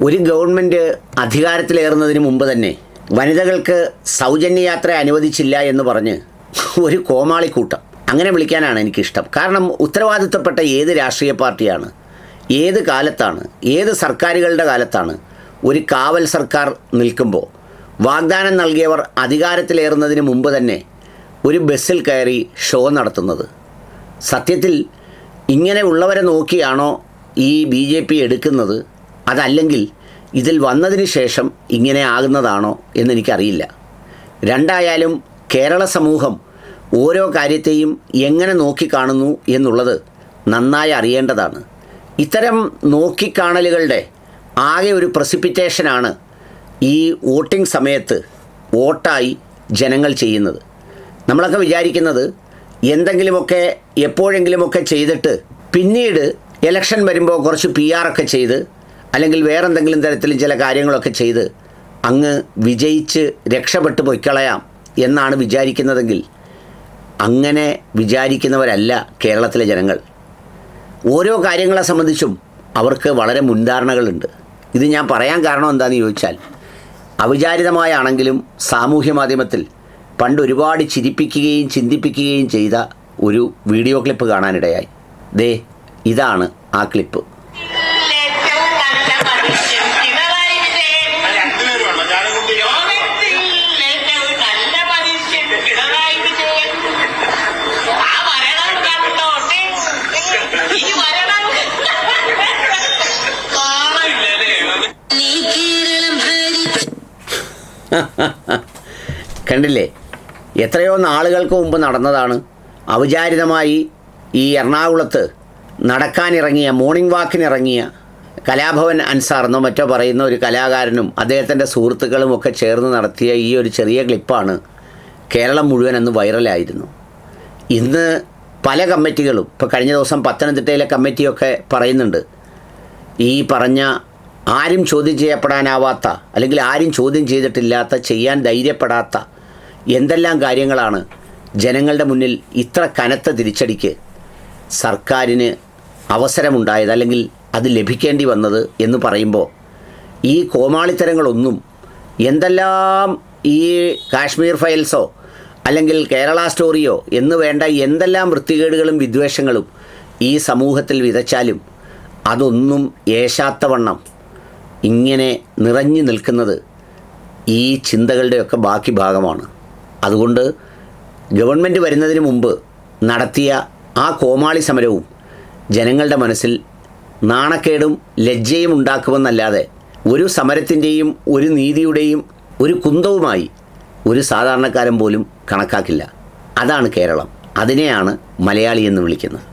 ഒരു ഗവൺമെൻറ് അധികാരത്തിലേറുന്നതിന് മുമ്പ് തന്നെ വനിതകൾക്ക് സൗജന്യ യാത്ര അനുവദിച്ചില്ല എന്ന് പറഞ്ഞ് ഒരു കോമാളിക്കൂട്ടം, അങ്ങനെ വിളിക്കാനാണ് എനിക്കിഷ്ടം. കാരണം ഉത്തരവാദിത്തപ്പെട്ട ഏത് രാഷ്ട്രീയ പാർട്ടിയാണ്, ഏത് കാലത്താണ്, ഏത് സർക്കാരുകളുടെ കാലത്താണ് ഒരു കാവൽ സർക്കാർ നിൽക്കുമ്പോൾ വാഗ്ദാനം നൽകിയവർ അധികാരത്തിലേറുന്നതിന് മുമ്പ് തന്നെ ഒരു ബസ്സിൽ കയറി ഷോ നടത്തുന്നത്? സത്യത്തിൽ ഇങ്ങനെ ഉള്ളവരെ നോക്കിയാണോ ഈ BJP എടുക്കുന്നത്? അതല്ലെങ്കിൽ ഇതിൽ വന്നതിന് ശേഷം ഇങ്ങനെ ആകുന്നതാണോ എന്നെനിക്കറിയില്ല. രണ്ടായാലും കേരള സമൂഹം ഓരോ കാര്യത്തെയും എങ്ങനെ നോക്കിക്കാണുന്നു എന്നുള്ളത് നന്നായി അറിയേണ്ടതാണ്. ഇത്തരം നോക്കിക്കാണലുകളുടെ ആകെ ഒരു പ്രസിപ്പിറ്റേഷനാണ് ഈ വോട്ടിംഗ് സമയത്ത് വോട്ടായി ജനങ്ങൾ ചെയ്യുന്നത്. നമ്മളൊക്കെ വിചാരിക്കുന്നത് എന്തെങ്കിലുമൊക്കെ എപ്പോഴെങ്കിലുമൊക്കെ ചെയ്തിട്ട് പിന്നീട് ഇലക്ഷൻ വരുമ്പോൾ കുറച്ച് PR ഒക്കെ ചെയ്ത് അല്ലെങ്കിൽ വേറെന്തെങ്കിലും തരത്തിലും ചില കാര്യങ്ങളൊക്കെ ചെയ്ത് അങ്ങ് വിജയിച്ച് രക്ഷപ്പെട്ടു പൊയ്ക്കളയാം എന്നാണ് വിചാരിക്കുന്നതെങ്കിൽ അങ്ങനെ വിചാരിക്കുന്നവരല്ല കേരളത്തിലെ ജനങ്ങൾ. ഓരോ കാര്യങ്ങളെ സംബന്ധിച്ചും അവർക്ക് വളരെ മുൻധാരണകളുണ്ട്. ഇത് ഞാൻ പറയാൻ കാരണം എന്താണെന്ന് ചോദിച്ചാൽ, അവിചാരിതമായാണെങ്കിലും സാമൂഹ്യ മാധ്യമത്തിൽ പണ്ട് ഒരുപാട് ചിരിപ്പിക്കുകയും ചിന്തിപ്പിക്കുകയും ചെയ്ത ഒരു വീഡിയോ ക്ലിപ്പ് കാണാനിടയായി. ദേ ഇതാണ് ആ ക്ലിപ്പ്. കണ്ടില്ലേ, എത്രയോ നാളുകൾക്ക് മുമ്പ് നടന്നതാണ്. അവിചാരിതമായി ഈ എറണാകുളത്ത് നടക്കാനിറങ്ങിയ, മോർണിംഗ് വാക്കിനിറങ്ങിയ കലാഭവൻ അൻസാർ എന്നോ മറ്റോ പറയുന്ന ഒരു കലാകാരനും അദ്ദേഹത്തിൻ്റെ സുഹൃത്തുക്കളും ഒക്കെ ചേർന്ന് നടത്തിയ ഈ ഒരു ചെറിയ ക്ലിപ്പാണ് കേരളം മുഴുവൻ അന്ന് വൈറലായിരുന്നു. ഇന്ന് പല കമ്മിറ്റികളും, ഇപ്പോൾ കഴിഞ്ഞ ദിവസം പത്തനംതിട്ടയിലെ കമ്മിറ്റിയൊക്കെ പറയുന്നുണ്ട്, ഈ പറഞ്ഞ ആരും ചോദ്യം ചെയ്യപ്പെടാനാവാത്ത അല്ലെങ്കിൽ ആരും ചോദ്യം ചെയ്തിട്ടില്ലാത്ത, ചെയ്യാൻ ധൈര്യപ്പെടാത്ത എന്തെല്ലാം കാര്യങ്ങളാണ് ജനങ്ങളുടെ മുന്നിൽ ഇത്ര കനത്ത തിരിച്ചടിക്ക് സർക്കാരിന് അവസരമുണ്ടായത് അല്ലെങ്കിൽ അത് ലഭിക്കേണ്ടി വന്നത് എന്ന് പറയുമ്പോൾ ഈ കോമാളിത്തരങ്ങളൊന്നും, എന്തെല്ലാം ഈ കാശ്മീർ ഫയൽസോ അല്ലെങ്കിൽ കേരള സ്റ്റോറിയോ എന്ന് വേണ്ട എന്തെല്ലാം വൃത്തികേടുകളും വിദ്വേഷങ്ങളും ഈ സമൂഹത്തിൽ വിതച്ചാലും അതൊന്നും ഏശാത്തവണ്ണം ഇങ്ങനെ നിറഞ്ഞു നിൽക്കുന്നത് ഈ ചിന്തകളുടെയൊക്കെ ബാക്കി ഭാഗമാണ്. അതുകൊണ്ട് ഗവൺമെൻറ് വരുന്നതിന് മുമ്പ് നടത്തിയ ആ കോമാളി സമരവും ജനങ്ങളുടെ മനസ്സിൽ നാണക്കേടും ലജ്ജയും ഉണ്ടാക്കുമെന്നല്ലാതെ ഒരു സമരത്തിൻ്റെയും ഒരു നീതിയുടെയും ഒരു കുന്തവുമായി ഒരു സാധാരണക്കാരൻ പോലും കണക്കാക്കില്ല. അതാണ് കേരളം. അതിനെയാണ് മലയാളി എന്ന് വിളിക്കുന്നത്.